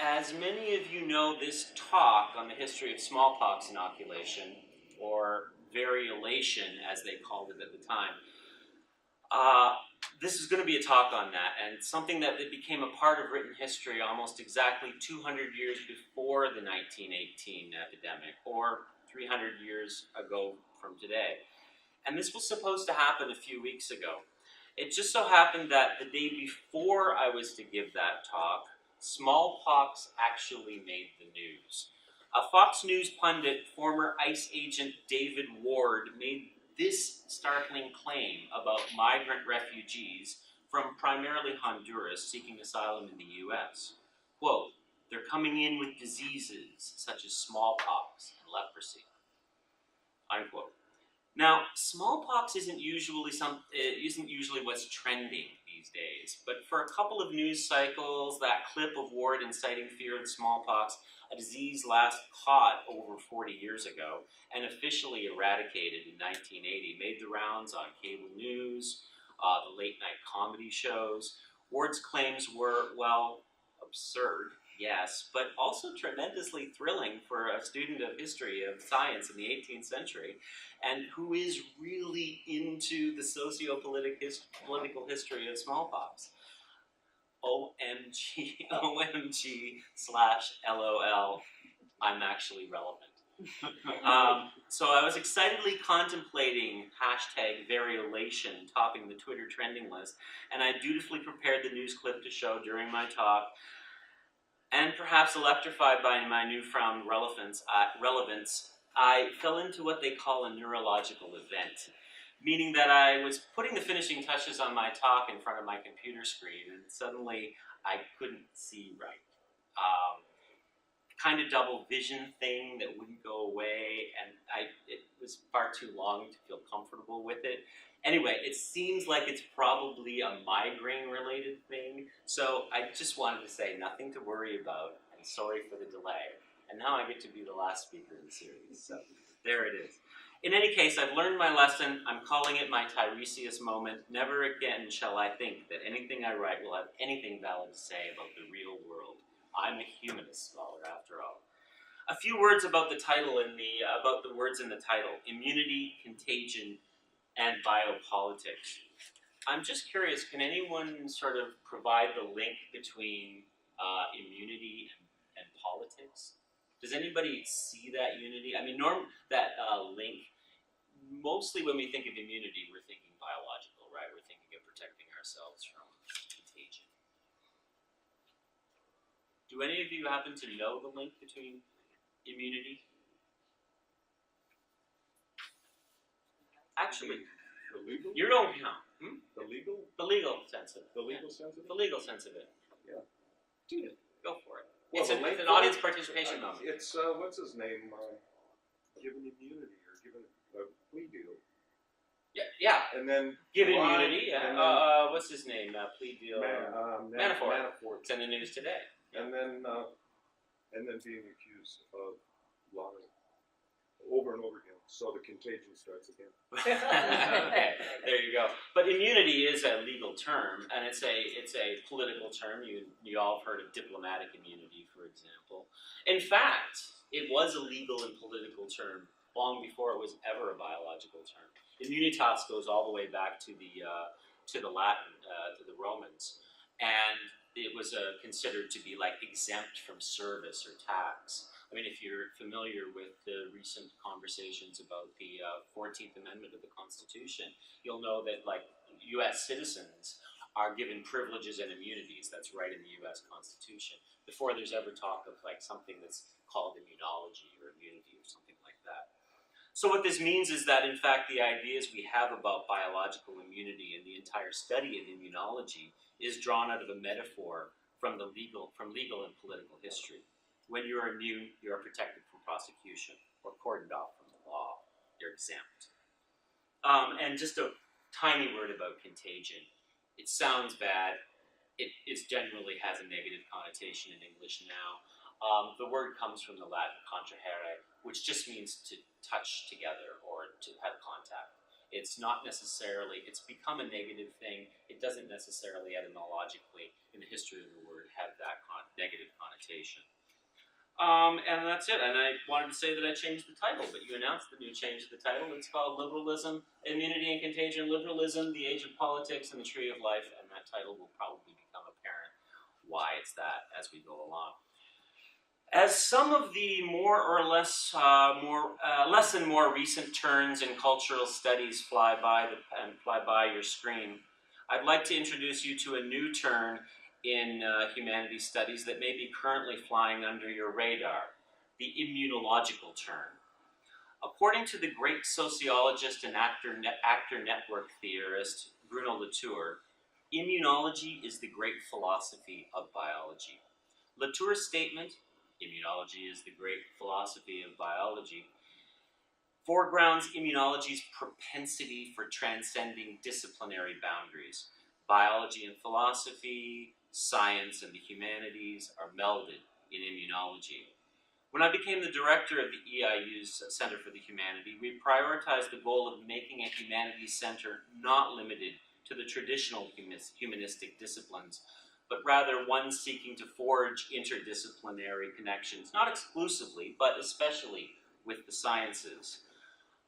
As many of you know, this talk on the history of smallpox inoculation, or variolation as they called it at the time, this is going to be a talk on that, and something that became a part of written history almost exactly 200 years before the 1918 epidemic, or 300 years ago from today. And this was supposed to happen a few weeks ago. It just so happened that the day before I was to give that talk, smallpox actually made the news. A Fox News pundit, former ICE agent David Ward, made this startling claim about migrant refugees from primarily Honduras seeking asylum in the US. Quote, "They're coming in with diseases such as smallpox and leprosy." Unquote. Now, smallpox isn't usually what's trending these days, but for a couple of news cycles, that clip of Ward inciting fear of smallpox, a disease last caught over 40 years ago and officially eradicated in 1980, made the rounds on cable news, the late-night comedy shows. Ward's claims were, well, absurd, yes, but also tremendously thrilling for a student of history, of science in the 18th century, and who is really into the socio-political history of smallpox. OMG, OMG/LOL, I'm actually relevant. So I was excitedly contemplating #variolation topping the Twitter trending list, and I dutifully prepared the news clip to show during my talk. And perhaps electrified by my newfound relevance, I fell into what they call a neurological event, meaning that I was putting the finishing touches on my talk in front of my computer screen, and suddenly I couldn't see right. Kind of double vision thing that wouldn't go away, and it was far too long to feel comfortable with it. Anyway, it seems like it's probably a migraine-related thing, so I just wanted to say nothing to worry about, and sorry for the delay. And now I get to be the last speaker in the series, so there it is. In any case, I've learned my lesson. I'm calling it my Tiresias moment. Never again shall I think that anything I write will have anything valid to say about the real world. I'm a humanist scholar, after all. A few words about the title about the words in the title: immunity, contagion, and biopolitics. I'm just curious, can anyone sort of provide the link between immunity and politics? Does anybody see that unity? I mean, that link, mostly when we think of immunity, we're thinking biological, right? We're thinking of protecting ourselves from contagion. Do any of you happen to know the link between immunity? Actually, the legal? You don't count. The legal? The legal sense of it. The legal sense of it? The legal sense of it. Yeah. Do it. Go for it. Well, it's an audience participation moment. It's, what's his name? Given immunity or given a plea deal. Yeah. And then given immunity. Yeah. What's his name? Plea deal. Manafort. It's in the news today. And then being accused of lying over and over again. So the contagion starts again. Okay, there you go. But immunity is a legal term, and it's a political term. You all have heard of diplomatic immunity, for example. In fact, it was a legal and political term long before it was ever a biological term. Immunitas goes all the way back to the Latin, to the Romans, and it was considered to be like exempt from service or tax. I mean, if you're familiar with the recent conversations about the 14th Amendment of the Constitution, you'll know that, like, U.S. citizens are given privileges and immunities. That's right in the U.S. Constitution. Before there's ever talk of, like, something that's called immunology or immunity or something like that. So what this means is that, in fact, the ideas we have about biological immunity and the entire study of immunology is drawn out of a metaphor from legal and political history. When you are immune, you are protected from prosecution or cordoned off from the law. You're exempt. And just a tiny word about contagion. It sounds bad. It generally has a negative connotation in English now. The word comes from the Latin contrahere, which just means to touch together or to have contact. It's not necessarily, it's become a negative thing. It doesn't necessarily etymologically, in the history of the word, have that negative connotation. implementation. And that's it. And I wanted to say that I changed the title, but you announced the new change to the title. It's called Liberalism, Immunity and Contagion, Liberalism, the Age of Politics, and the Tree of Life. And that title will probably become apparent why it's that as we go along. As some of the more or less, less and more recent turns in cultural studies fly by your screen, I'd like to introduce you to a new turn in humanities studies that may be currently flying under your radar, the immunological turn. According to the great sociologist and actor network theorist Bruno Latour, immunology is the great philosophy of biology. Latour's statement, immunology is the great philosophy of biology, foregrounds immunology's propensity for transcending disciplinary boundaries. Biology and philosophy, science and the humanities are melded in immunology. When I became the director of the EIU's Center for the Humanity, we prioritized the goal of making a humanities center not limited to the traditional humanistic disciplines, but rather one seeking to forge interdisciplinary connections, not exclusively, but especially with the sciences.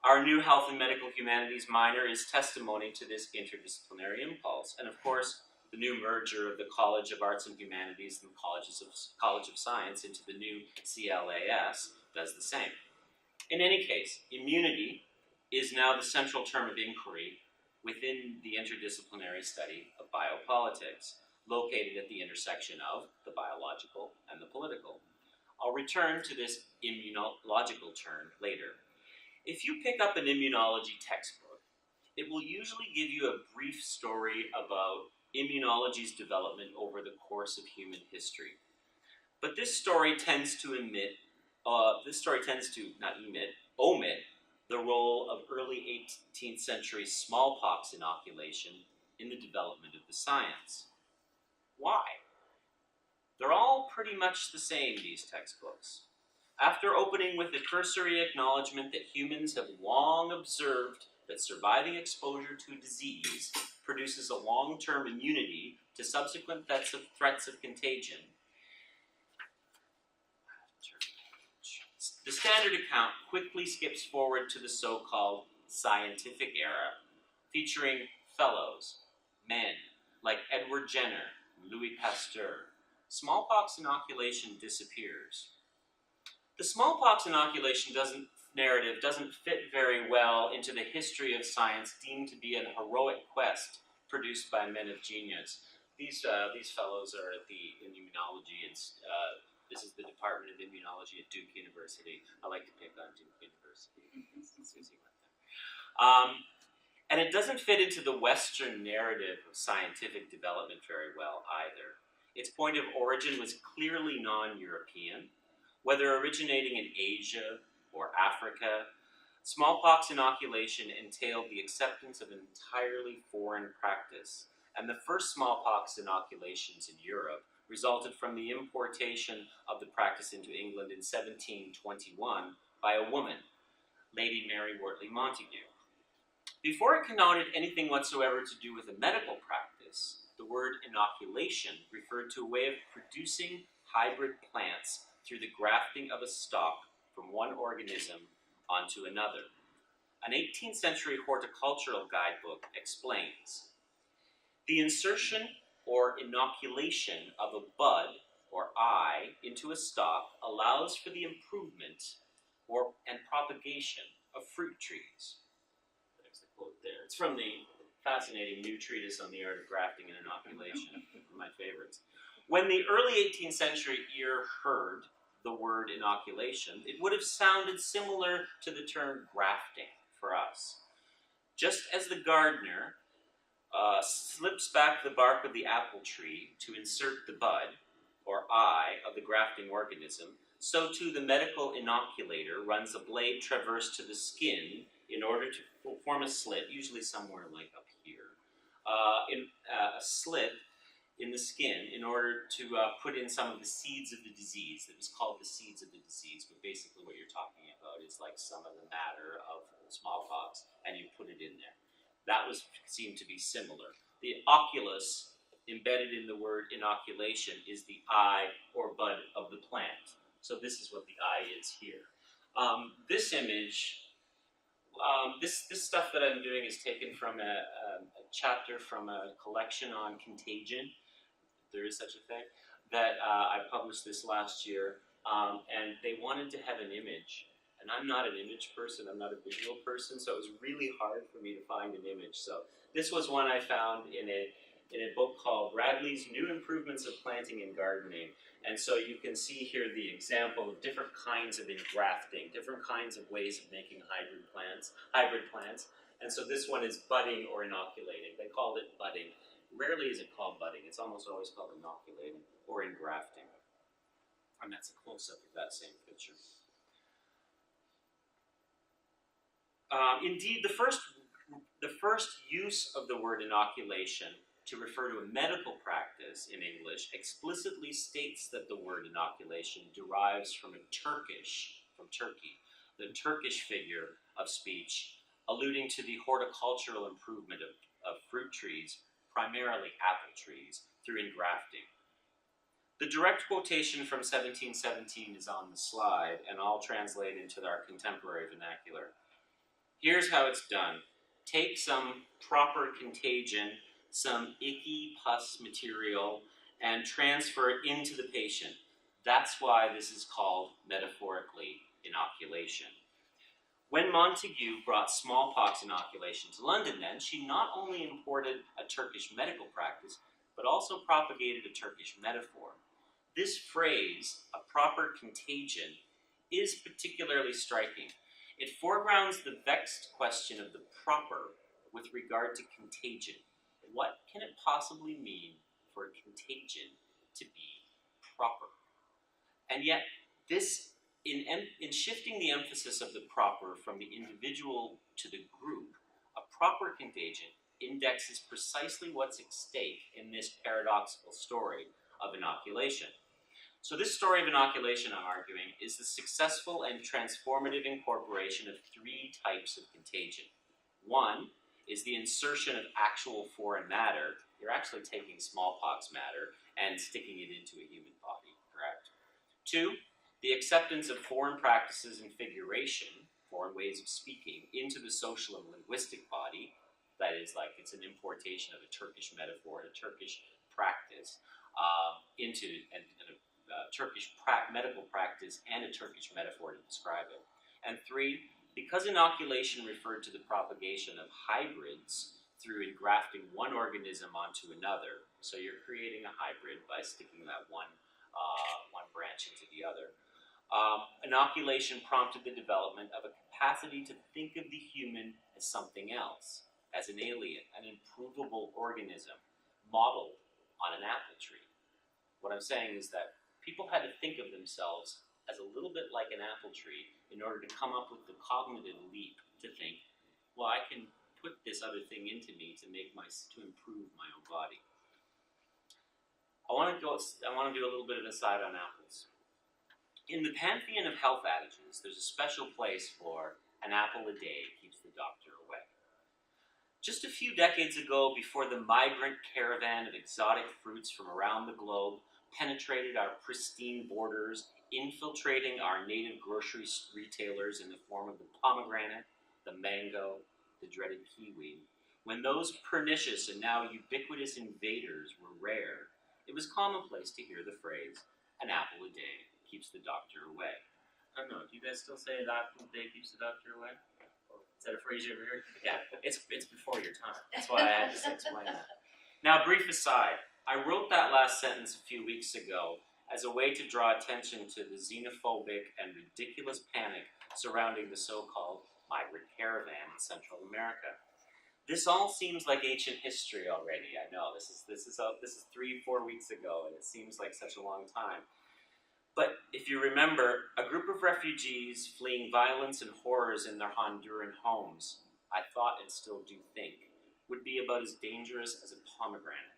Our new Health and Medical Humanities minor is testimony to this interdisciplinary impulse. And of course, the new merger of the College of Arts and Humanities and the College of Science into the new CLAS does the same. In any case, immunity is now the central term of inquiry within the interdisciplinary study of biopolitics, located at the intersection of the biological and the political. I'll return to this immunological turn later. If you pick up an immunology textbook, it will usually give you a brief story about immunology's development over the course of human history. But this story tends to omit the role of early 18th century smallpox inoculation in the development of the science. Why? They're all pretty much the same, these textbooks. After opening with a cursory acknowledgement that humans have long observed that surviving exposure to a disease produces a long-term immunity to subsequent threats of contagion, the standard account quickly skips forward to the so-called scientific era, featuring fellows, men like Edward Jenner, Louis Pasteur. Smallpox inoculation disappears. The smallpox inoculation narrative doesn't fit very well into the history of science deemed to be a heroic quest produced by men of genius. These fellows are in immunology. This is the Department of Immunology at Duke University. I like to pick on Duke University. Susie went there. And it doesn't fit into the Western narrative of scientific development very well either. Its point of origin was clearly non-European. Whether originating in Asia or Africa, smallpox inoculation entailed the acceptance of an entirely foreign practice, and the first smallpox inoculations in Europe resulted from the importation of the practice into England in 1721 by a woman, Lady Mary Wortley Montagu. Before it connoted anything whatsoever to do with a medical practice, the word inoculation referred to a way of producing hybrid plants through the grafting of a stalk from one organism onto another. An 18th century horticultural guidebook explains, the insertion or inoculation of a bud or eye into a stalk allows for the improvement and propagation of fruit trees. There's the quote there. It's from the fascinating new treatise on the art of grafting and inoculation, one of my favorites. When the early 18th century ear heard the word inoculation, it would have sounded similar to the term grafting for us. Just as the gardener slips back the bark of the apple tree to insert the bud, or eye, of the grafting organism, so too the medical inoculator runs a blade traverse to the skin in order to form a slit, usually somewhere like up here, a slit in the skin in order to put in some of the seeds of the disease. It was called the seeds of the disease, but basically what you're talking about is like some of the matter of smallpox, and you put it in there. That was seemed to be similar. The oculus embedded in the word inoculation is the eye or bud of the plant. So this is what the eye is here. This image, this stuff that I'm doing is taken from a chapter from a collection on Contagion. There is such a thing, that I published this last year, and they wanted to have an image, and I'm not an image person, I'm not a visual person, so it was really hard for me to find an image. So this was one I found in a book called Bradley's New Improvements of Planting and Gardening, and so you can see here the example of different kinds of engrafting, different kinds of ways of making hybrid plants, and so this one is budding or inoculating. They called it budding. Rarely is it called budding. It's almost always called inoculating or engrafting. And that's a close-up of that same picture. Indeed, the first use of the word inoculation to refer to a medical practice in English explicitly states that the word inoculation derives from Turkey, the Turkish figure of speech, alluding to the horticultural improvement of fruit trees, primarily apple trees, through engrafting. The direct quotation from 1717 is on the slide, and I'll translate into our contemporary vernacular. Here's how it's done. Take some proper contagion, some icky pus material, and transfer it into the patient. That's why this is called, metaphorically, inoculation. When Montague brought smallpox inoculation to London then, she not only imported a Turkish medical practice, but also propagated a Turkish metaphor. This phrase, a proper contagion, is particularly striking. It foregrounds the vexed question of the proper with regard to contagion. What can it possibly mean for a contagion to be proper? And yet, this in shifting the emphasis of the proper from the individual to the group, a proper contagion indexes precisely what's at stake in this paradoxical story of inoculation. So this story of inoculation, I'm arguing, is the successful and transformative incorporation of three types of contagion. One is the insertion of actual foreign matter. You're actually taking smallpox matter and sticking it into a human body, correct? Two, the acceptance of foreign practices and figuration, foreign ways of speaking, into the social and linguistic body. That is, like, it's an importation of a Turkish metaphor, a Turkish practice, into a Turkish medical practice and a Turkish metaphor to describe it. And three, because inoculation referred to the propagation of hybrids through engrafting one organism onto another, so you're creating a hybrid by sticking that one branch into the other. Inoculation prompted the development of a capacity to think of the human as something else, as an alien, an improvable organism, modeled on an apple tree. What I'm saying is that people had to think of themselves as a little bit like an apple tree in order to come up with the cognitive leap to think, well, I can put this other thing into me to improve my own body. I want to do a little bit of an aside on apples. In the pantheon of health adages, there's a special place for an apple a day keeps the doctor away. Just a few decades ago, before the migrant caravan of exotic fruits from around the globe penetrated our pristine borders, infiltrating our native grocery retailers in the form of the pomegranate, the mango, the dreaded kiwi, when those pernicious and now ubiquitous invaders were rare, it was commonplace to hear the phrase, an apple a day keeps the doctor away. I don't know, do you guys still say an apple a day keeps the doctor away? Is that a phrase you ever heard? Yeah, it's before your time. That's why I had to explain that. Now, brief aside, I wrote that last sentence a few weeks ago as a way to draw attention to the xenophobic and ridiculous panic surrounding the so-called migrant caravan in Central America. This all seems like ancient history already. I know this is 3-4 weeks ago, and it seems like such a long time. But if you remember, a group of refugees fleeing violence and horrors in their Honduran homes, I thought and still do think, would be about as dangerous as a pomegranate.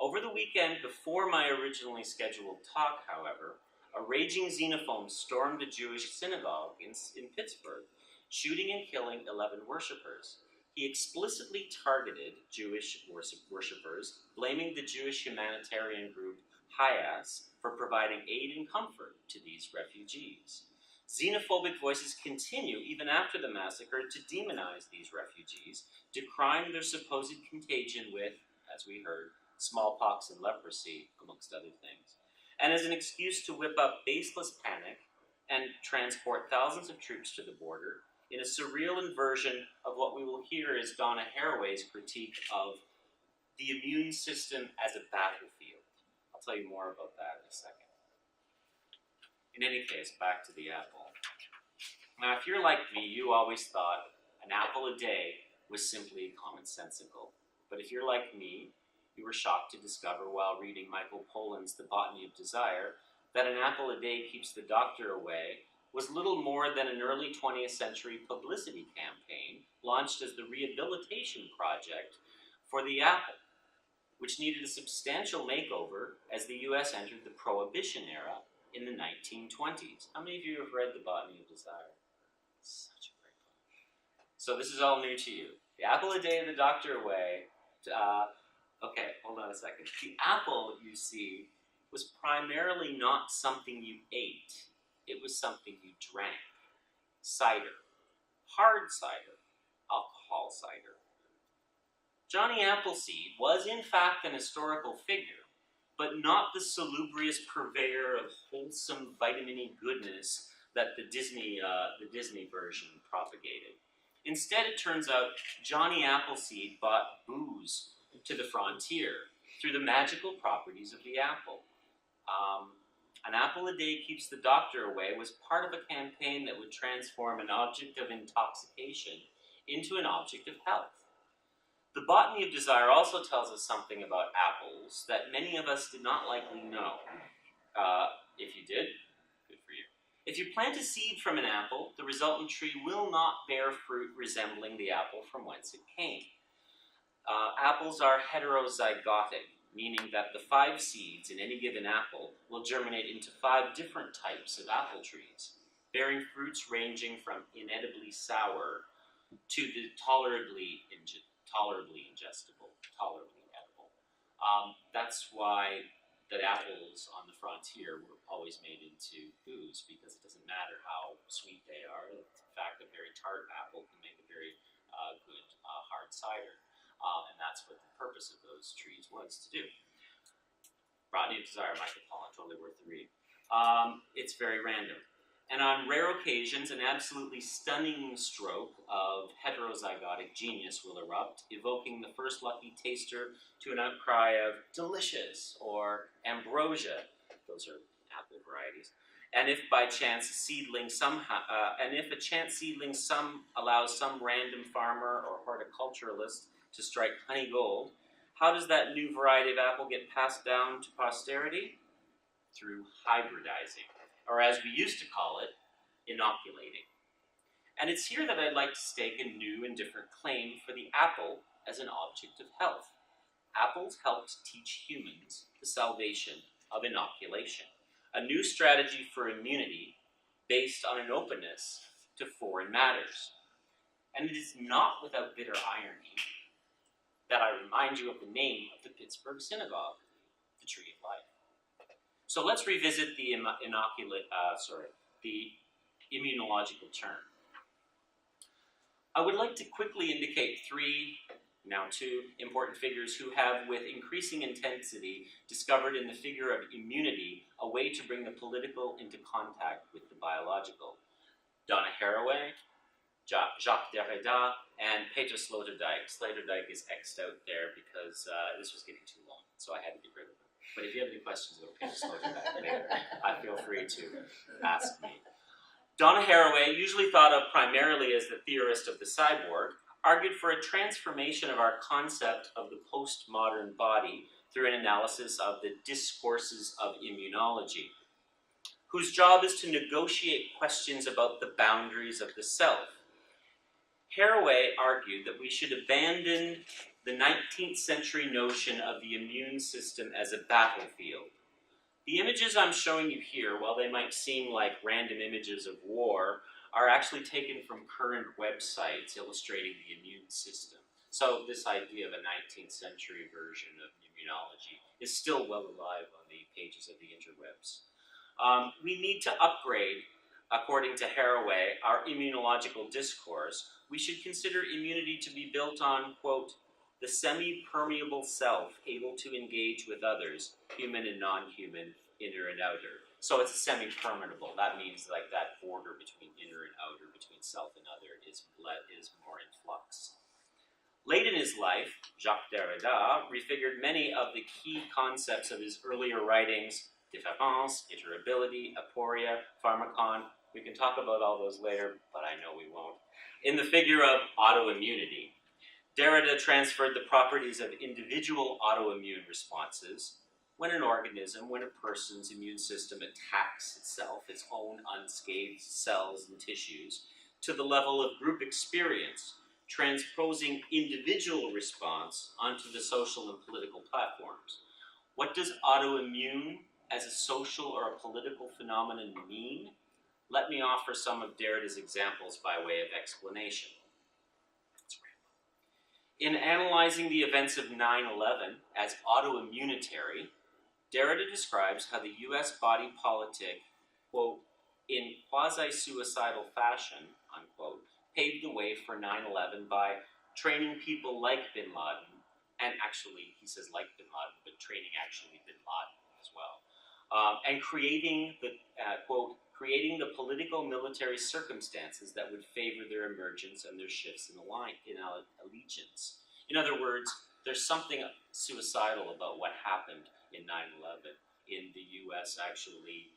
Over the weekend, before my originally scheduled talk, however, a raging xenophobe stormed a Jewish synagogue in Pittsburgh, shooting and killing 11 worshippers. He explicitly targeted Jewish worshippers, blaming the Jewish humanitarian group Hayas for providing aid and comfort to these refugees. Xenophobic voices continue, even after the massacre, to demonize these refugees, decrying their supposed contagion with, as we heard, smallpox and leprosy, amongst other things, and as an excuse to whip up baseless panic and transport thousands of troops to the border in a surreal inversion of what we will hear is Donna Haraway's critique of the immune system as a battlefield. I'll tell you more about that in a second. In any case, back to the apple. Now, if you're like me, you always thought an apple a day was simply commonsensical. But if you're like me, you were shocked to discover while reading Michael Pollan's The Botany of Desire that an apple a day keeps the doctor away was little more than an early 20th century publicity campaign launched as the rehabilitation project for the apple, which needed a substantial makeover as the US entered the Prohibition era in the 1920s. How many of you have read The Botany of Desire? Such a great book. So this is all new to you. The apple a day, the doctor away. Okay, hold on a second. The apple, you see, was primarily not something you ate. It was something you drank. Cider. Hard cider. Alcohol cider. Johnny Appleseed was in fact an historical figure, but not the salubrious purveyor of wholesome vitamin-y goodness that the Disney version propagated. Instead, it turns out Johnny Appleseed brought booze to the frontier through the magical properties of the apple. An apple a day keeps the doctor away was part of a campaign that would transform an object of intoxication into an object of health. The Botany of Desire also tells us something about apples that many of us did not likely know. If you did, good for you. If you plant a seed from an apple, the resultant tree will not bear fruit resembling the apple from whence it came. Apples are heterozygotic, meaning that the 5 seeds in any given apple will germinate into 5 different types of apple trees, bearing fruits ranging from inedibly sour to the tolerably ingestible, tolerably edible. That's why the apples on the frontier were always made into booze, because it doesn't matter how sweet they are. In fact, a very tart apple can make a very good hard cider. And that's what the purpose of those trees was to do. Botany of Desire, Michael Pollan, totally worth the read. It's very random. And on rare occasions, an absolutely stunning stroke of heterozygotic genius will erupt, evoking the first lucky taster to an outcry of delicious or ambrosia. Those are apple varieties. And if by chance a chance seedling allows some random farmer or horticulturalist to strike honey gold, how does that new variety of apple get passed down to posterity? Through hybridizing, or as we used to call it, inoculating. And it's here that I'd like to stake a new and different claim for the apple as an object of health. Apples helped teach humans the salvation of inoculation, a new strategy for immunity based on an openness to foreign matters. And it is not without bitter irony that I remind you of the name of the Pittsburgh Synagogue, the Tree of Life. So let's revisit the immunological turn. I would like to quickly indicate 3, now 2, important figures who have, with increasing intensity, discovered in the figure of immunity a way to bring the political into contact with the biological. Donna Haraway, Jacques Derrida, and Peter Sloterdijk. Sloterdijk is X'd out there because this was getting too long, so I had to get rid of him. But if you have any questions about Peter Sloterdijk later, feel free to ask me. Donna Haraway, usually thought of primarily as the theorist of the cyborg, argued for a transformation of our concept of the postmodern body through an analysis of the discourses of immunology, whose job is to negotiate questions about the boundaries of the self. Haraway argued that we should abandon the 19th century notion of the immune system as a battlefield. The images I'm showing you here, while they might seem like random images of war, are actually taken from current websites illustrating the immune system. So this idea of a 19th century version of immunology is still well alive on the pages of the interwebs. We need to upgrade, according to Haraway, our immunological discourse. We should consider immunity to be built on, quote, the semi-permeable self able to engage with others, human and non-human, inner and outer. So it's semi-permeable. That means like that border between inner and outer, between self and other, is more in flux. Late in his life, Jacques Derrida refigured many of the key concepts of his earlier writings: difference, iterability, aporia, pharmacon. We can talk about all those later, but I know we won't. In the figure of autoimmunity, Derrida transferred the properties of individual autoimmune responses when a person's immune system attacks itself, its own unscathed cells and tissues, to the level of group experience, transposing individual response onto the social and political platforms. What does autoimmune as a social or a political phenomenon mean? Let me offer some of Derrida's examples by way of explanation. In analyzing the events of 9/11 as autoimmunitary, Derrida describes how the US body politic, quote, in quasi-suicidal fashion, unquote, paved the way for 9/11 by training people like bin Laden, and actually, he says like bin Laden, but training actually bin Laden as well, and creating the, quote, creating the political military circumstances that would favor their emergence and their shifts in allegiance. In other words, there's something suicidal about what happened in 9/11 in the US actually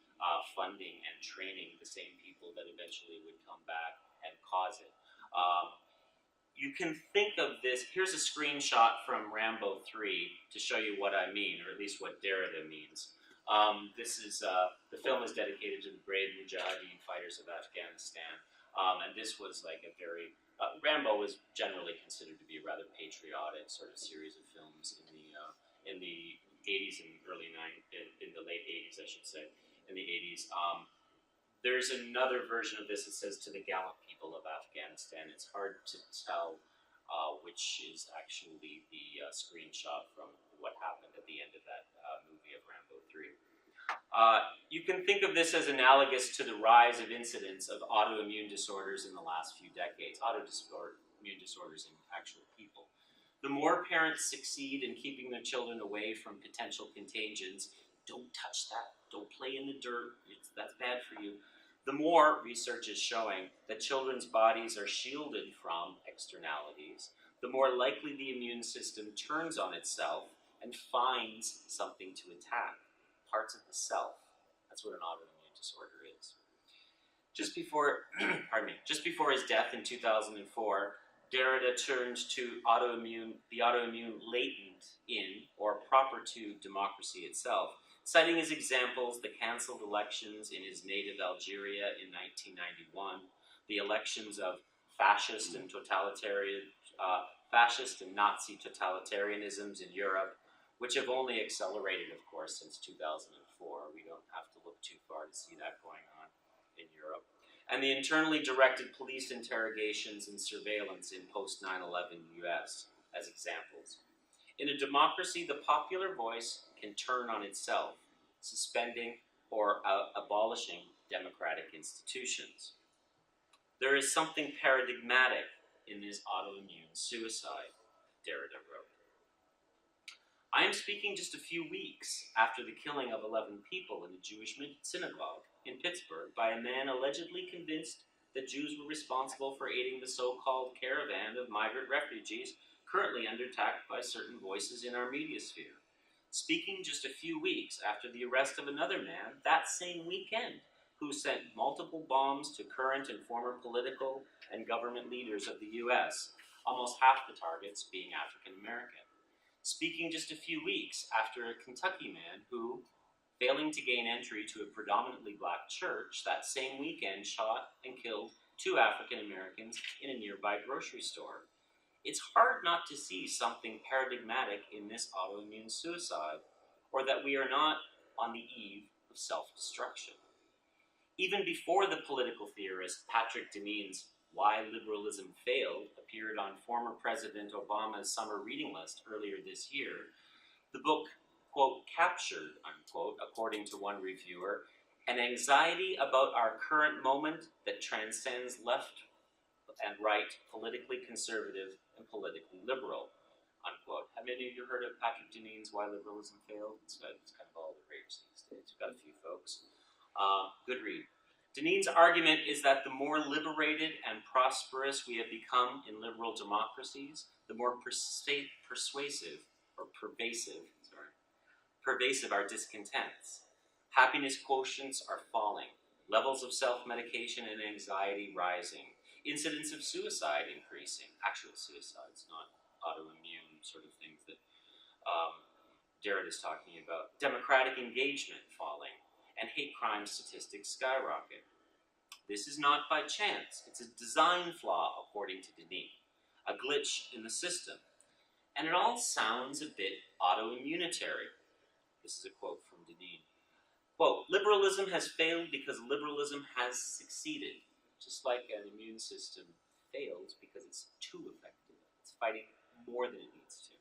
funding and training the same people that eventually would come back and cause it. You can think of this, here's a screenshot from Rambo 3 to show you what I mean, or at least what Derrida means. This is, the film is dedicated to the brave Mujahideen fighters of Afghanistan, and this was like a very, Rambo was generally considered to be a rather patriotic sort of series of films in the 80s and early 90s, in the late 80s, I should say, in the 80s. There's another version of this that says to the gallant people of Afghanistan. It's hard to tell which is actually the screenshot from what happened at the end of that movie of Rambo 3. You can think of this as analogous to the rise of incidence of autoimmune disorders in the last few decades, autoimmune disorders in actual people. The more parents succeed in keeping their children away from potential contagions, don't touch that, don't play in the dirt, that's bad for you, the more research is showing that children's bodies are shielded from externalities, the more likely the immune system turns on itself and finds something to attack, parts of the self. That's what an autoimmune disorder is. Just before his death in 2004, Derrida turned to the autoimmune latent in, or proper to, democracy itself, citing as examples the cancelled elections in his native Algeria in 1991, the elections of fascist and Nazi totalitarianisms in Europe, which have only accelerated, of course, since 2004. We don't have to look too far to see that going on in Europe. And the internally directed police interrogations and surveillance in post-9/11 US as examples. In a democracy, the popular voice can turn on itself, suspending or abolishing democratic institutions. There is something paradigmatic in this autoimmune suicide, Derrida wrote. I am speaking just a few weeks after the killing of 11 people in a Jewish synagogue in Pittsburgh by a man allegedly convinced that Jews were responsible for aiding the so-called caravan of migrant refugees currently under attack by certain voices in our media sphere. Speaking just a few weeks after the arrest of another man that same weekend who sent multiple bombs to current and former political and government leaders of the US, almost half the targets being African American. Speaking just a few weeks after a Kentucky man who, failing to gain entry to a predominantly black church, that same weekend shot and killed 2 African Americans in a nearby grocery store. It's hard not to see something paradigmatic in this autoimmune suicide, or that we are not on the eve of self-destruction. Even before the political theorist Patrick Deneen's Why Liberalism Failed appeared on former President Obama's summer reading list earlier this year, the book, quote, captured, unquote, according to one reviewer, an anxiety about our current moment that transcends left and right, politically conservative and politically liberal, unquote. Have any of you heard of Patrick Deneen's Why Liberalism Failed? It's kind of all the rage these days. We've got a few folks. Good read. Deneen's argument is that the more liberated and prosperous we have become in liberal democracies, the more pervasive our discontents. Happiness quotients are falling, levels of self-medication and anxiety rising, incidents of suicide increasing, actual suicides, not autoimmune sort of things that Jared is talking about, democratic engagement falling, and hate crime statistics skyrocket. This is not by chance. It's a design flaw, according to Deneen, a glitch in the system. And it all sounds a bit autoimmunitary. This is a quote from Deneen. Quote, liberalism has failed because liberalism has succeeded, just like an immune system fails because it's too effective. It's fighting more than it needs to.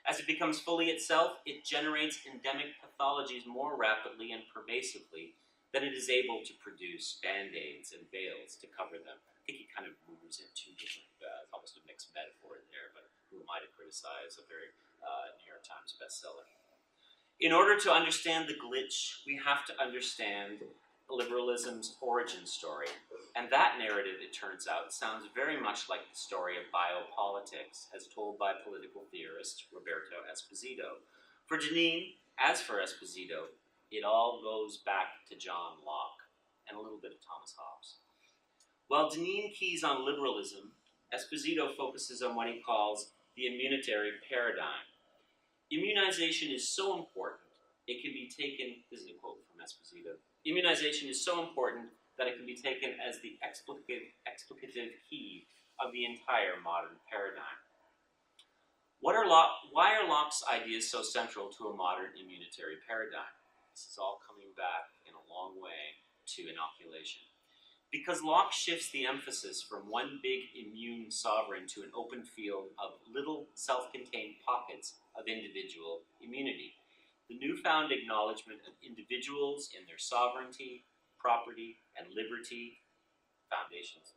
As it becomes fully itself, it generates endemic pathologies more rapidly and pervasively than it is able to produce band-aids and veils to cover them. I think he kind of moves in two different, almost a mixed metaphor there, but who am I to criticize a very New York Times bestseller? In order to understand the glitch, we have to understand liberalism's origin story. And that narrative, it turns out, sounds very much like the story of biopolitics as told by political theorist Roberto Esposito. For Deneen, as for Esposito, it all goes back to John Locke and a little bit of Thomas Hobbes. While Deneen keys on liberalism, Esposito focuses on what he calls the immunitary paradigm. Immunization is so important, it can be taken, this is a quote from Esposito, immunization is so important that it can be taken as the explicative key of the entire modern paradigm. Why are Locke's ideas so central to a modern immunitary paradigm? This is all coming back in a long way to inoculation. Because Locke shifts the emphasis from one big immune sovereign to an open field of little self-contained pockets of individual immunity. The newfound acknowledgement of individuals in their sovereignty, property, and liberty, foundations,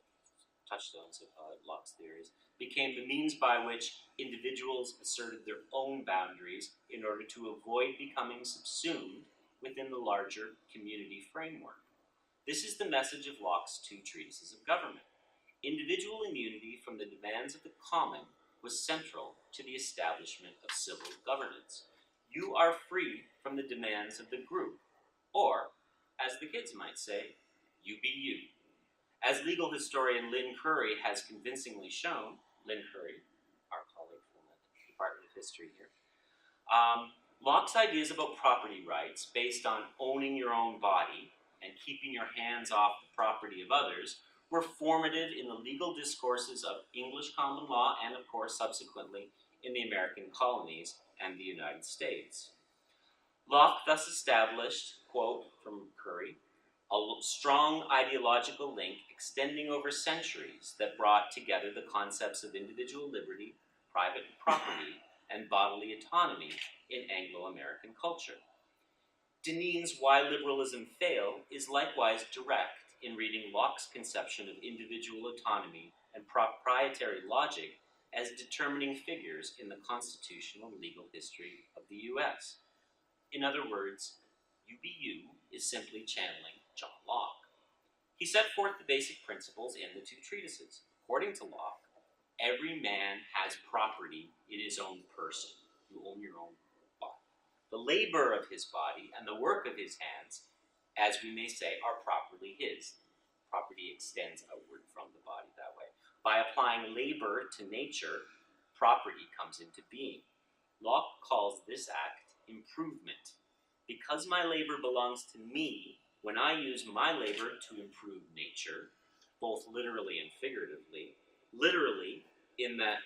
touchstones of Locke's theories, became the means by which individuals asserted their own boundaries in order to avoid becoming subsumed within the larger community framework. This is the message of Locke's two treatises of government. Individual immunity from the demands of the common was central to the establishment of civil governance. You are free from the demands of the group, or, as the kids might say, you be you. As legal historian Lynn Curry has convincingly shown, Lynn Curry, our colleague from the Department of History here, Locke's ideas about property rights based on owning your own body and keeping your hands off the property of others were formative in the legal discourses of English common law and, of course, subsequently in the American colonies and the United States. Locke thus established, quote from Curry, a strong ideological link extending over centuries that brought together the concepts of individual liberty, private property, and bodily autonomy in Anglo-American culture. Deneen's Why Liberalism Failed is likewise direct in reading Locke's conception of individual autonomy and proprietary logic as determining figures in the constitutional legal history of the U.S. In other words, UBU is simply channeling John Locke. He set forth the basic principles in the two treatises. According to Locke, every man has property in his own person. You own your own body. The labor of his body and the work of his hands, as we may say, are properly his. Property extends outward from the body that way. By applying labor to nature, property comes into being. Locke calls this act improvement. Because my labor belongs to me, when I use my labor to improve nature, both literally and figuratively, literally in that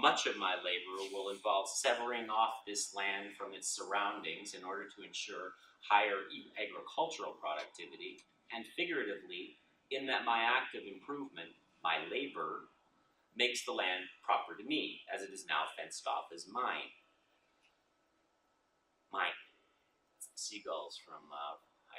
much of my labor will involve severing off this land from its surroundings in order to ensure higher agricultural productivity, and figuratively, in that my act of improvement, my labor, makes the land proper to me, as it is now fenced off as mine. Mine. It's the seagulls from, I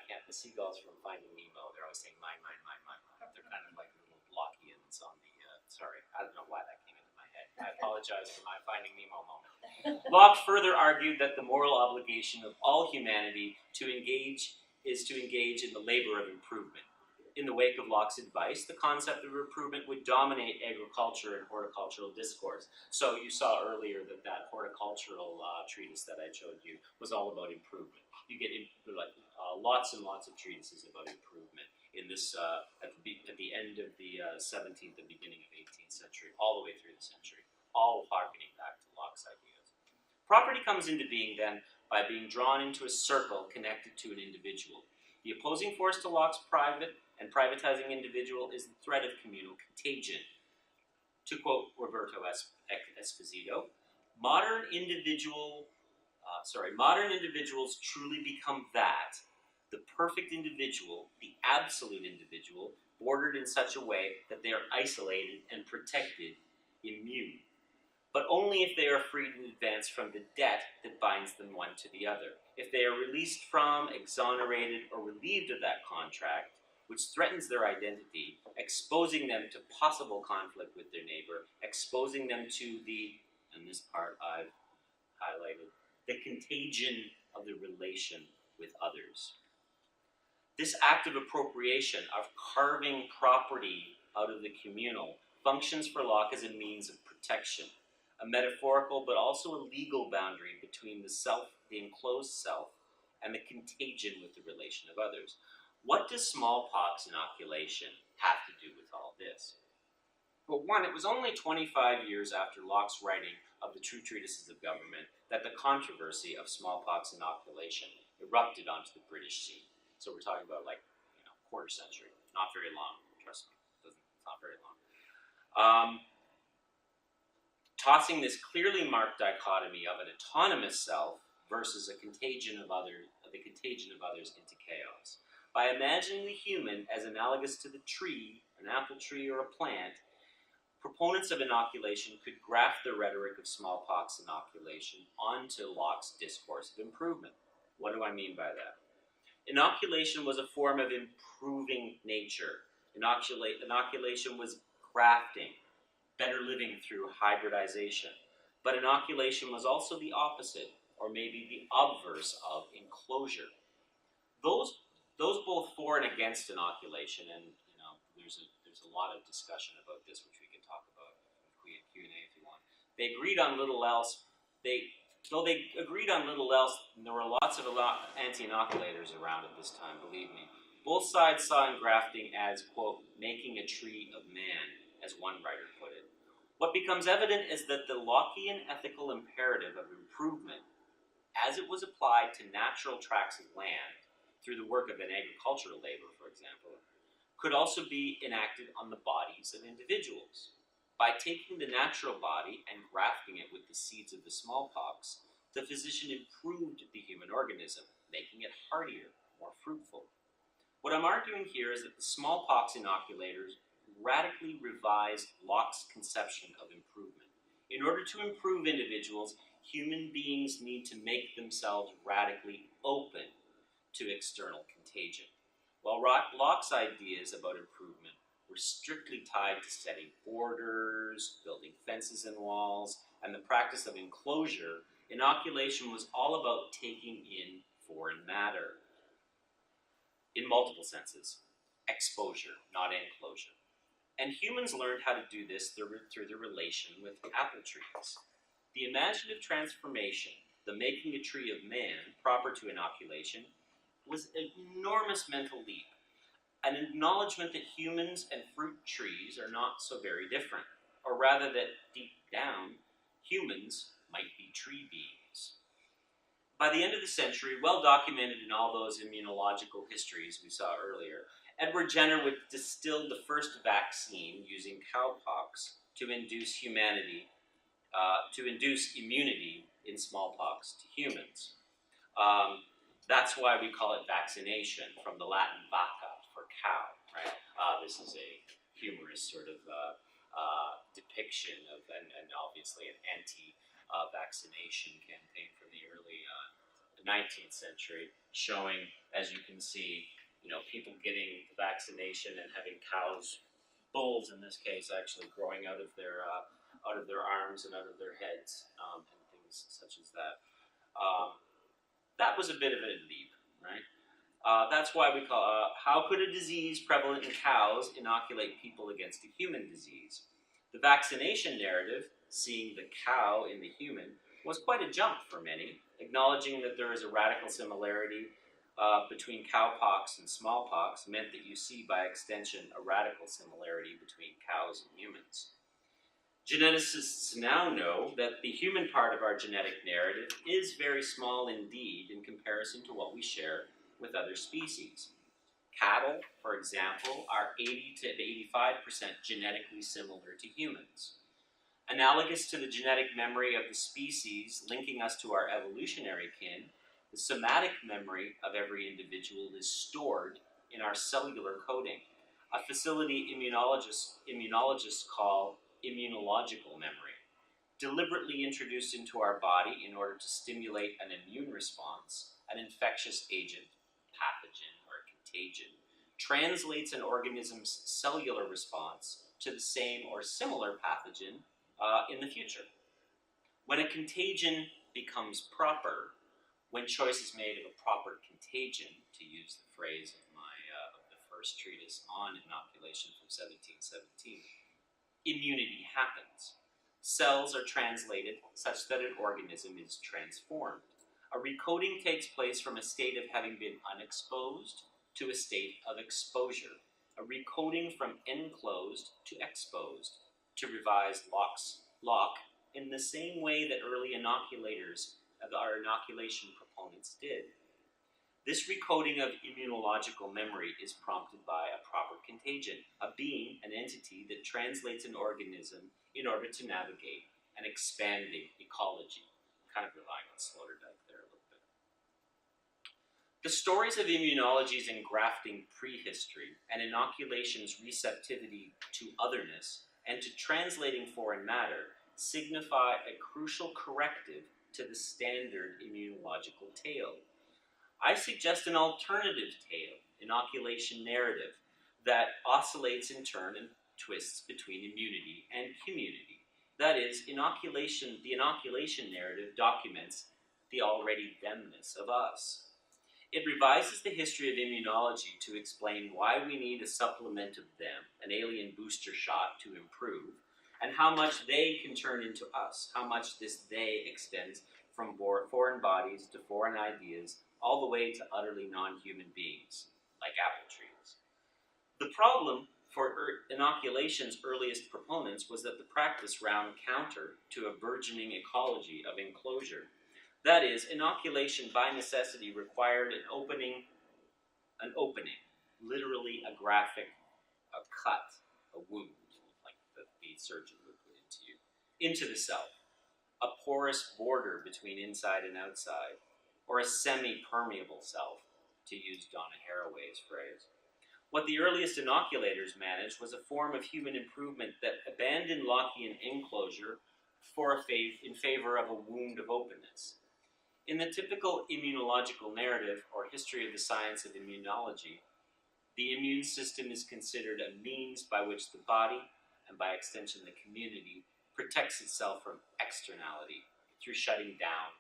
can't, the seagulls from Finding Nemo, they're always saying mine, mine, mine, mine, mine. They're kind of like little Lockeans on the, sorry, I don't know why that came into my head. I apologize for my Finding Nemo moment. Locke further argued that the moral obligation of all humanity is to engage in the labor of improvement. In the wake of Locke's advice, the concept of improvement would dominate agriculture and horticultural discourse. So you saw earlier that horticultural treatise that I showed you was all about improvement. You get lots and lots of treatises about improvement in this at the end of the 17th and beginning of 18th century, all the way through the century, all harkening back to Locke's ideas. Property comes into being then by being drawn into a circle connected to an individual. The opposing force to Locke's private and privatizing individual is the threat of communal contagion. To quote Roberto Esposito, modern individuals truly become that, the perfect individual, the absolute individual, bordered in such a way that they are isolated and protected, immune. But only if they are freed in advance from the debt that binds them one to the other. If they are released from, exonerated, or relieved of that contract, which threatens their identity, exposing them to possible conflict with their neighbor, exposing them to the, and this part I've highlighted, the contagion of the relation with others. This act of appropriation, of carving property out of the communal, functions for Locke as a means of protection, a metaphorical but also a legal boundary between the self, the enclosed self, and the contagion with the relation of others. What does smallpox inoculation have to do with all this? Well, one, it was only 25 years after Locke's writing of the True Treatises of Government that the controversy of smallpox inoculation erupted onto the British scene. So we're talking about quarter century, not very long, trust me, it's not very long. Tossing this clearly marked dichotomy of an autonomous self versus the contagion of others into chaos. By imagining the human as analogous to the tree, an apple tree or a plant, proponents of inoculation could graft the rhetoric of smallpox inoculation onto Locke's discourse of improvement. What do I mean by that? Inoculation was a form of improving nature. Inoculation was grafting, better living through hybridization. But inoculation was also the opposite, or maybe the obverse of enclosure. Those both for and against inoculation, and there's a lot of discussion about this, which we can talk about if we have Q&A if you want. They agreed on little else. Though they agreed on little else, and there were lots of anti-inoculators around at this time, believe me. Both sides saw engrafting as, quote, making a tree of man, as one writer put it. What becomes evident is that the Lockean ethical imperative of improvement, as it was applied to natural tracts of land, through the work of an agricultural labor, for example, could also be enacted on the bodies of individuals. By taking the natural body and grafting it with the seeds of the smallpox, the physician improved the human organism, making it hardier, more fruitful. What I'm arguing here is that the smallpox inoculators radically revised Locke's conception of improvement. In order to improve individuals, human beings need to make themselves radically open to external contagion. While Locke's ideas about improvement were strictly tied to setting borders, building fences and walls, and the practice of enclosure, inoculation was all about taking in foreign matter. In multiple senses, exposure, not enclosure. And humans learned how to do this through their relation with apple trees. The imaginative transformation, the making a tree of man, proper to inoculation, was an enormous mental leap. An acknowledgement that humans and fruit trees are not so very different, or rather that deep down, humans might be tree beings. By the end of the century, well documented in all those immunological histories we saw earlier, Edward Jenner would distill the first vaccine using cowpox to induce immunity in smallpox to humans. That's why we call it vaccination, from the Latin vacca, for cow, right? This is a humorous sort of depiction of, and obviously an anti-vaccination campaign from the early 19th century, showing, as you can see, people getting the vaccination and having cows, bulls in this case, actually growing out of their arms and out of their heads, and things such as that. That was a bit of a leap, right? That's why we call, how could a disease prevalent in cows inoculate people against a human disease? The vaccination narrative, seeing the cow in the human, was quite a jump for many, acknowledging that there is a radical similarity between cowpox and smallpox meant that you see, by extension, a radical similarity between cows and humans. Geneticists now know that the human part of our genetic narrative is very small indeed in comparison to what we share with other species. Cattle, for example, are 80 to 85% genetically similar to humans. Analogous to the genetic memory of the species linking us to our evolutionary kin, the somatic memory of every individual is stored in our cellular coding, a facility immunologists call immunological memory, deliberately introduced into our body in order to stimulate an immune response. An infectious agent, pathogen, or contagion, translates an organism's cellular response to the same or similar pathogen in the future. When a contagion becomes proper, when choice is made of a proper contagion, to use the phrase of the first treatise on inoculation from 1717, immunity happens. Cells are translated such that an organism is transformed. A recoding takes place from a state of having been unexposed to a state of exposure. A recoding from enclosed to exposed, to revise Locke in the same way that early inoculators of our inoculation proponents did. This recoding of immunological memory is prompted by a proper contagion, a being, an entity that translates an organism in order to navigate an expanding ecology. Kind of relying on Sloterdijk there a little bit. The stories of immunology's engrafting prehistory and inoculation's receptivity to otherness and to translating foreign matter signify a crucial corrective to the standard immunological tale. I suggest an alternative tale, inoculation narrative, that oscillates in turn and twists between immunity and community. That is, the inoculation narrative documents the already themness of us. It revises the history of immunology to explain why we need a supplement of them, an alien booster shot to improve, and how much they can turn into us, how much this they extends from foreign bodies to foreign ideas, all the way to utterly non-human beings, like apple trees. The problem for inoculation's earliest proponents was that the practice ran counter to a burgeoning ecology of enclosure. That is, inoculation by necessity required an opening, literally a graphic, a cut, a wound, like the surgeon would put into you, into the self, a porous border between inside and outside, or a semi-permeable self, to use Donna Haraway's phrase. What the earliest inoculators managed was a form of human improvement that abandoned Lockean enclosure in favor of a wound of openness. In the typical immunological narrative, or history of the science of immunology, the immune system is considered a means by which the body, and by extension the community, protects itself from externality through shutting down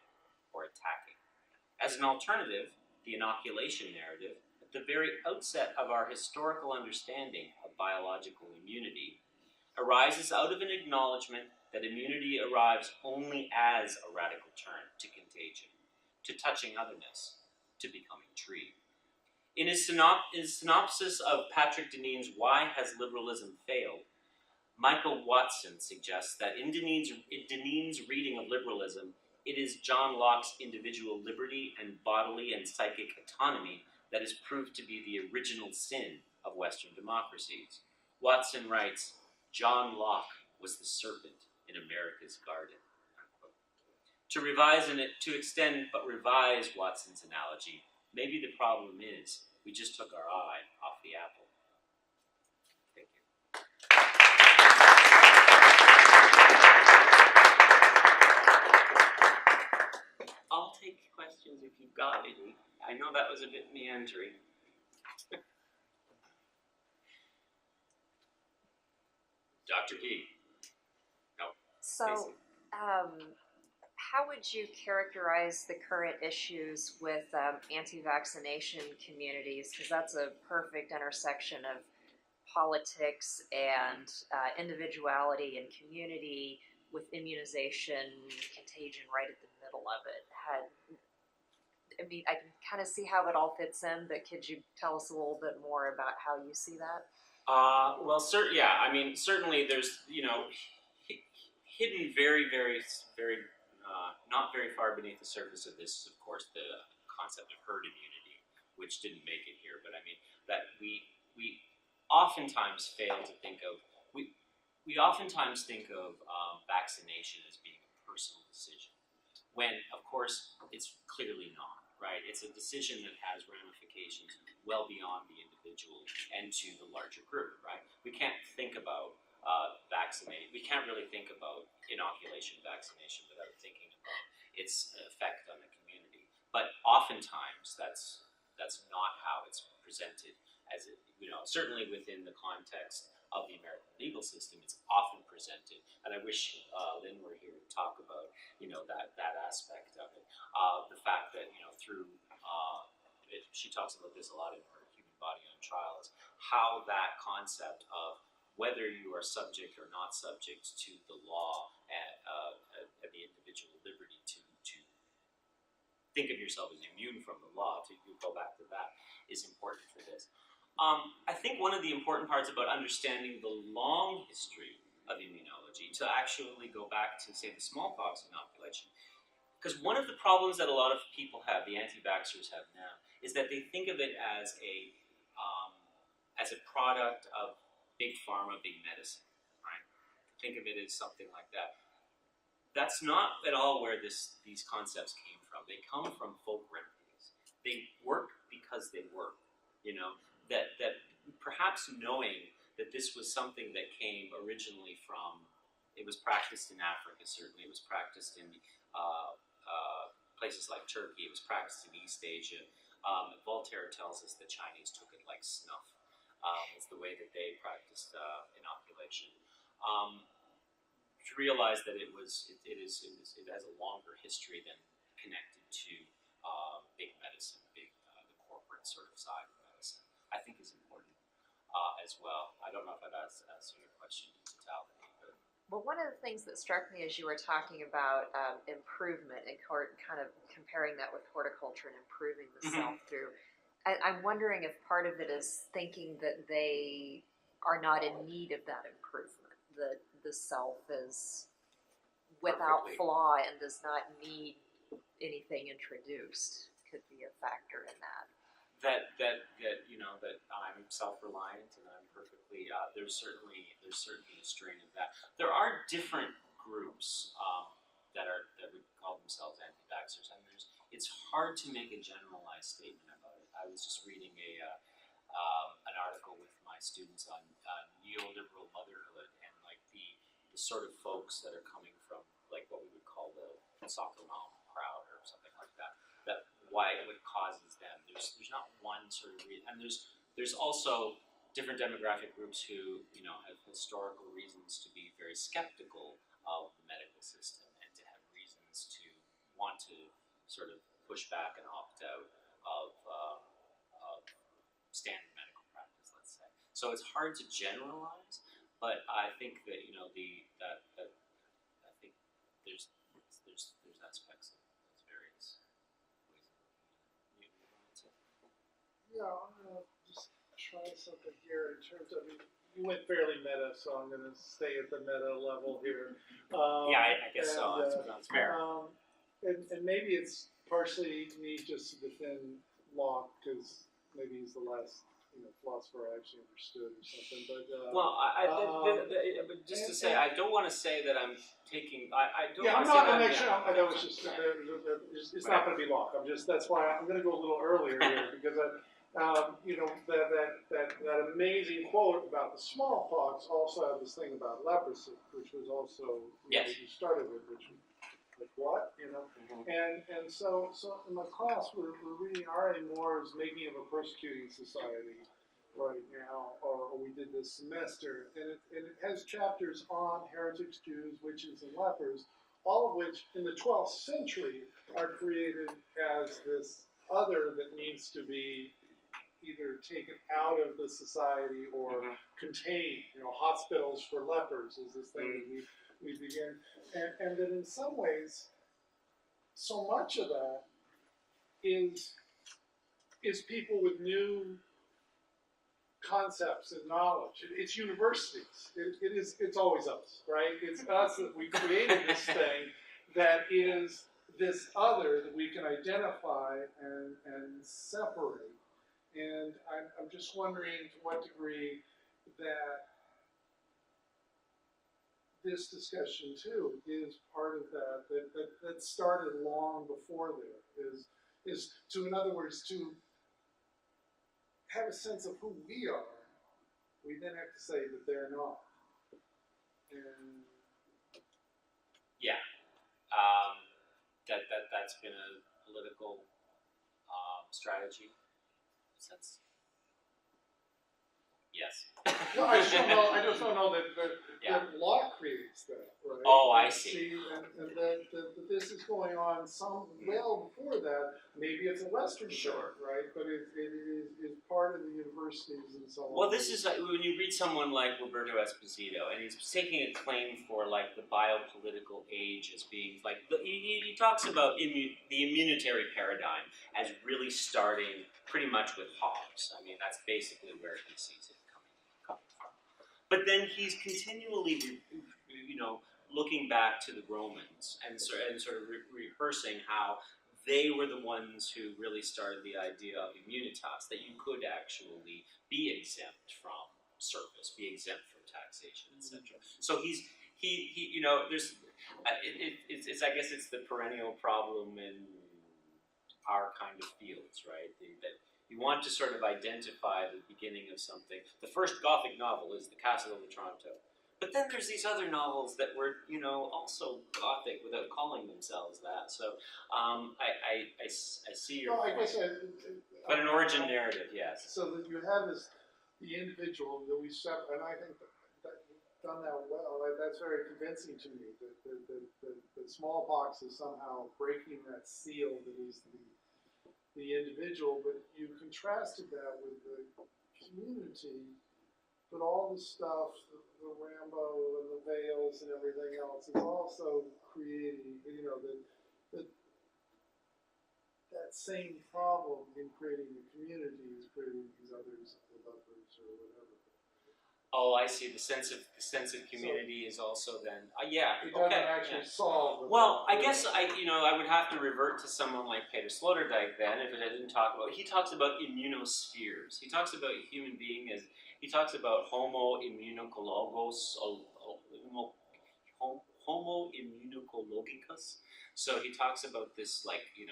or attacking. As an alternative, the inoculation narrative, at the very outset of our historical understanding of biological immunity, arises out of an acknowledgement that immunity arrives only as a radical turn to contagion, to touching otherness, to becoming tree. In his synopsis of Patrick Deneen's Why Has Liberalism Failed?, Michael Watson suggests that in Deneen's reading of liberalism, it is John Locke's individual liberty and bodily and psychic autonomy that is proved to be the original sin of Western democracies. Watson writes, John Locke was the serpent in America's garden. Unquote. To extend but revise Watson's analogy, Maybe the problem is we just took our eye off the apple. Thank you. I'll take questions if you've got any. I know that was a bit meandering. Dr. P. No. So, how would you characterize the current issues with anti-vaccination communities? Because that's a perfect intersection of politics and individuality and community, with immunization, contagion right at the middle of it. I mean, I can kind of see how it all fits in, but could you tell us a little bit more about how you see that? Well, yeah. I mean, certainly there's, hidden very, very, very, not very far beneath the surface of this is, of course, the concept of herd immunity, which didn't make it here. But I mean, that we oftentimes fail to think of, we oftentimes think of vaccination as being a personal decision, when, of course, it's clearly not. Right? It's a decision that has ramifications well beyond the individual and to the larger group, right? We can't think about we can't really think about inoculation vaccination without thinking about its effect on the community. But oftentimes that's not how it's presented, as it, certainly within the context of the American legal system, it's often presented, and I wish Lynn were here to talk about, that aspect of it. The fact that, through, she talks about this a lot in her Human Body on Trial, is how that concept of whether you are subject or not subject to the law and the individual liberty to think of yourself as immune from the law, to go back to that, is important for this. I think one of the important parts about understanding the long history of immunology, to actually go back to, say, the smallpox inoculation, because one of the problems that a lot of people have, the anti-vaxxers have now, is that they think of it as a product of big pharma, big medicine, right? Think of it as something like that. That's not at all where these concepts came from. They come from folk remedies. They work because they work. That perhaps knowing that this was something that came originally from, it was practiced in Africa, certainly. It was practiced in places like Turkey. It was practiced in East Asia. Voltaire tells us the Chinese took it like snuff. It's the way that they practiced inoculation. To realize that it has a longer history than connected to big medicine, the corporate sort of side of medicine, I think is important as well. I don't know if I've answered your question in totality. Well, one of the things that struck me as you were talking about improvement and kind of comparing that with horticulture and improving the self through, I'm wondering if part of it is thinking that they are not in need of that improvement, that the self is without flaw and does not need anything introduced, could be a factor in that. That I'm self-reliant and I'm perfectly. There's certainly a strain of that. There are different groups that would call themselves anti-vaxxers, and it's hard to make a generalized statement about it. I was just reading an article with my students on neoliberal motherhood and like the sort of folks that are coming from like what we would call the soccer mom crowd or something like that. That why what causes them. There's not one sort of reason, and there's also different demographic groups who have historical reasons to be very skeptical of the medical system and to have reasons to want to sort of push back and opt out of standard medical practice, let's say. So it's hard to generalize, but I think that I think there's aspects of those various ways of looking at it. Yeah, I'm going to just try something here in terms of, you went fairly meta, so I'm going to stay at the meta level here. I guess so. That's fair. And maybe it's partially me just to defend Locke, because maybe he's the last philosopher I actually understood or something. But Well, but just to say, I don't want to say that I'm taking. I don't. yeah, I'm want to not. I'm say actually. I know it's just. It's not going to be long. That's why I'm going to go a little earlier here because that amazing quote about the smallpox also had this thing about leprosy, which was also Yes. you started with, which like what and so in my class we're reading R.A. Moore's Making of a Persecuting Society right now, or we did this semester, and it has chapters on heretics, Jews, witches, and lepers, all of which in the 12th century are created as this other that needs to be either taken out of the society or contained. Hospitals for lepers is this thing that we begin, and that in some ways, so much of that is people with new concepts and knowledge. It's universities. It's always us, right? It's us that we created this thing that is this other that we can identify and separate. And I'm just wondering to what degree that this discussion too is part of that started long before there. Is to, in other words, to have a sense of who we are, we then have to say that they're not. And Yeah. That's been a political strategy since. Yes. no, I just don't know that law creates that, right? Oh, I see. And that this is going on well before that.Maybe it's a Western thing, right? But it is part of the universities and so on. Well, this is like when you read someone like Roberto Esposito, and he's taking a claim for like the biopolitical age as being like he talks about the immunitary paradigm as really starting pretty much with Hobbes. I mean, that's basically where he sees it coming from. But then he's continually, looking back to the Romans and sort of rehearsing how they were the ones who really started the idea of immunitas, that you could actually be exempt from service, be exempt from taxation, etc. So there's, it's I guess it's the perennial problem in our kind of fields, right? That you want to sort of identify the beginning of something. The first Gothic novel is The Castle of Otranto. But then there's these other novels that were, also Gothic without calling themselves that. So I see your point. But an origin narrative, yes. So that you have the individual that we separate, and I think that you've done that well. That's very convincing to me. That smallpox is somehow breaking that seal that is the individual, but you contrasted that with the community. But all the stuff, the Rambo and the veils and everything else, is also creating, that same problem in creating the community is creating these others, the lepers or whatever. Oh, I see. The sense of community is also then. It doesn't actually solve. Well, I guess I would have to revert to someone like Peter Sloterdijk then, if I didn't talk about. He talks about immunospheres. He talks about a human being as. He talks about Homo immunologos, Homo immunologicus. So he talks about this, like, he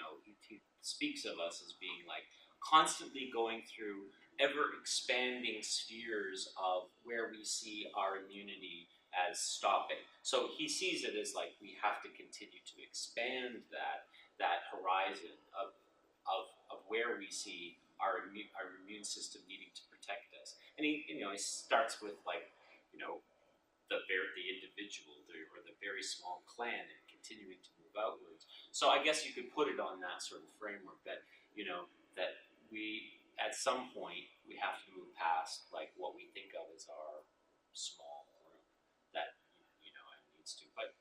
speaks of us as being like constantly going through ever-expanding spheres of where we see our immunity as stopping. So he sees it as like we have to continue to expand that horizon of where we see our immune system needing to protect us. And he starts with like, the individual or the very small clan and continuing to move outwards. So I guess you could put it on that sort of framework that, that we, at some point, we have to move past like what we think of as our small group that needs to. But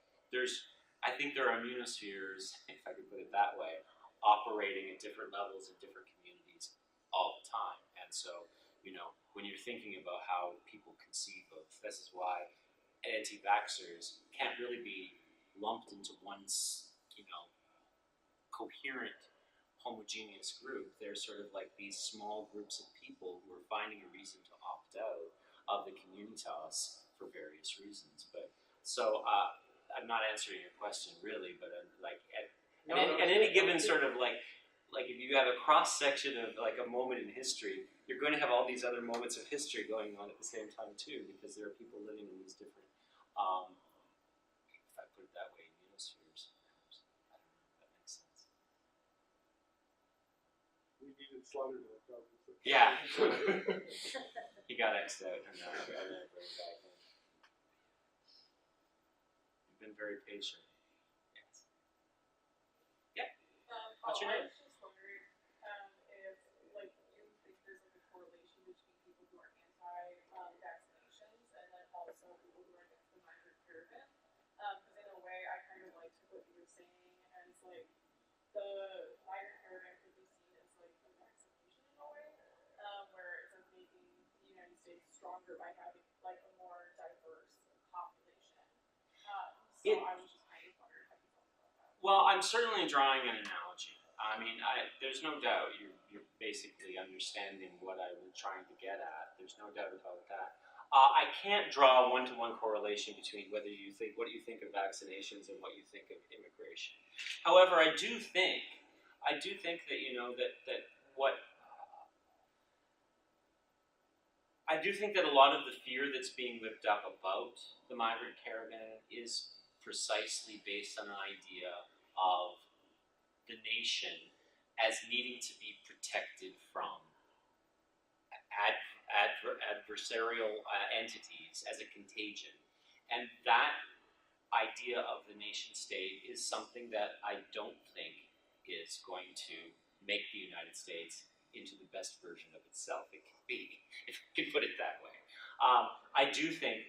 I think there are immunospheres, if I could put it that way, operating at different levels in different communities all the time. And so, when you're thinking about how people conceive of this, is why anti-vaxxers can't really be lumped into one, coherent homogeneous group. They're sort of like these small groups of people who are finding a reason to opt out of the communitas for various reasons. But so I'm not answering your question really, but at any given sort of like if you have a cross section of like a moment in history, you're going to have all these other moments of history going on at the same time too, because there are people living in these different, if I put it that way, immunospheres. I don't know if that makes sense. We needed Slaughter to have conversation. Yeah. He got X'd out, and I never bring him back in. You've been very patient. Yes. Yeah. What's your name? I was just wondering if, like, you think there's like a correlation between people who are anti-vaccinations and then also people who are against the migrant caravan. Because in a way, I kind of like took what you were saying as like the migrant caravan could be seen as like a vaccination in a way, where it's like making the United States stronger by having like a more diverse population. So I was just kind of wondering how you felt about that. Well, I'm certainly drawing an analogy. I mean, there's no doubt you're basically understanding what I was trying to get at. There's no doubt about that. I can't draw a one-to-one correlation between what you think of vaccinations and what you think of immigration. However, I do think that I do think that a lot of the fear that's being whipped up about the migrant caravan is precisely based on an idea of the nation as needing to be protected from adversarial entities as a contagion. And that idea of the nation state is something that I don't think is going to make the United States into the best version of itself it can be, if I can put it that way. I do think,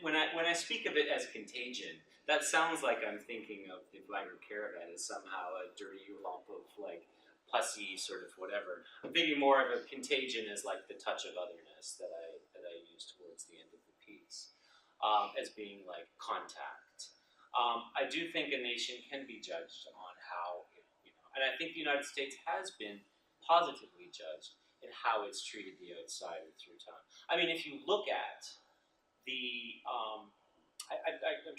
when I speak of it as contagion, that sounds like I'm thinking of the migrant caravan as somehow a dirty lump of like pussy sort of whatever. I'm thinking more of a contagion as like the touch of otherness that I use towards the end of the piece, as being like contact. I do think a nation can be judged on how, and I think the United States has been positively judged in how it's treated the outsider through time. I mean, if you look at the, I'm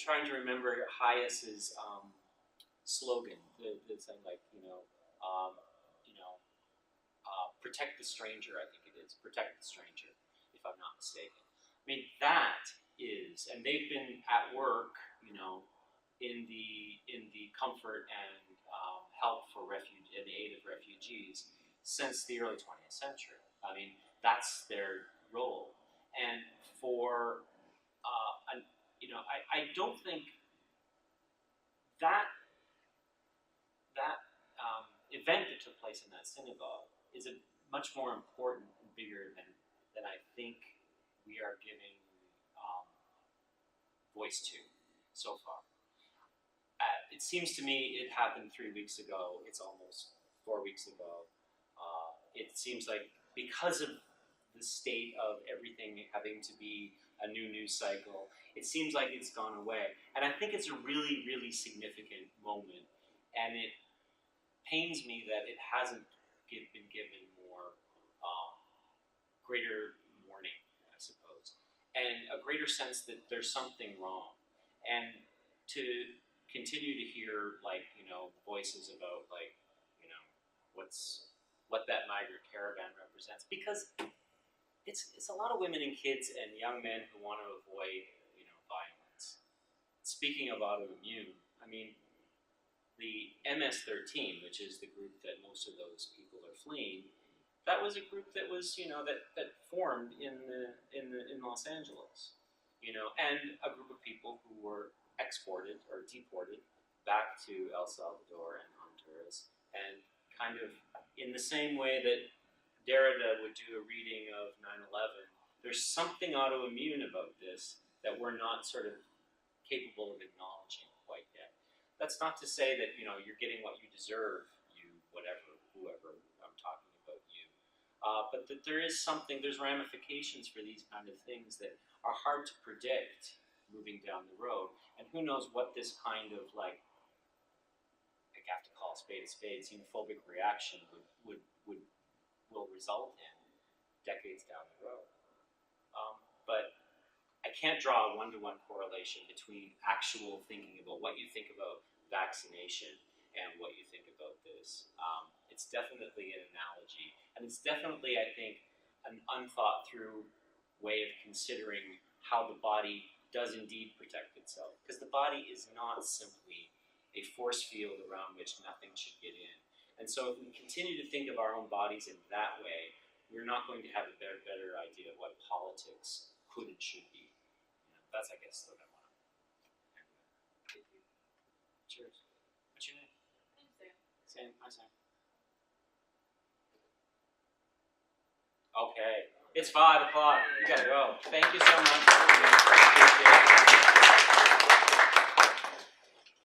trying to remember Hayes's slogan, the thing like, protect the stranger, I think it is. Protect the stranger, if I'm not mistaken. I mean, that is, and they've been at work, in the comfort and help for and the aid of refugees since the early 20th century. I mean, that's their role. And for, I don't think that event that took place in that synagogue is a much more important and bigger than I think we are giving voice to so far. It seems to me it happened 3 weeks ago. It's almost 4 weeks ago. It seems like because of the state of everything having to be a new news cycle, it seems like it's gone away. And I think it's a really, really significant moment. And it pains me that it hasn't been given more greater warning, I suppose, and a greater sense that there's something wrong. And to continue to hear voices about what that migrant caravan represents, because it's a lot of women and kids and young men who want to avoid violence. Speaking of autoimmune, I mean, the MS-13, which is the group that most of those people are fleeing, that was a group that was that formed in Los Angeles, and a group of people who were exported or deported back to El Salvador and Honduras, and kind of in the same way that Derrida would do a reading of 9/11, there's something autoimmune about this that we're not sort of capable of acknowledging quite yet. That's not to say that you're getting what you deserve, whoever I'm talking about you, but that there's ramifications for these kind of things that are hard to predict moving down the road, and who knows what this kind of I have to call call a spade, xenophobic reaction will result in decades down the road. But I can't draw a one-to-one correlation between actual thinking about what you think about vaccination and what you think about this. It's definitely an analogy, and it's definitely, I think, an unthought-through way of considering how the body does indeed protect itself. Because the body is not simply a force field around which nothing should get in. And so if we continue to think of our own bodies in that way, we're not going to have a better idea of what politics could and should be. That's, I guess, what I want to. Thank you. Cheers. What's your name? I'm Sam. Sam. Hi, Sam. Okay. It's 5 o'clock. You gotta go. Thank you so much.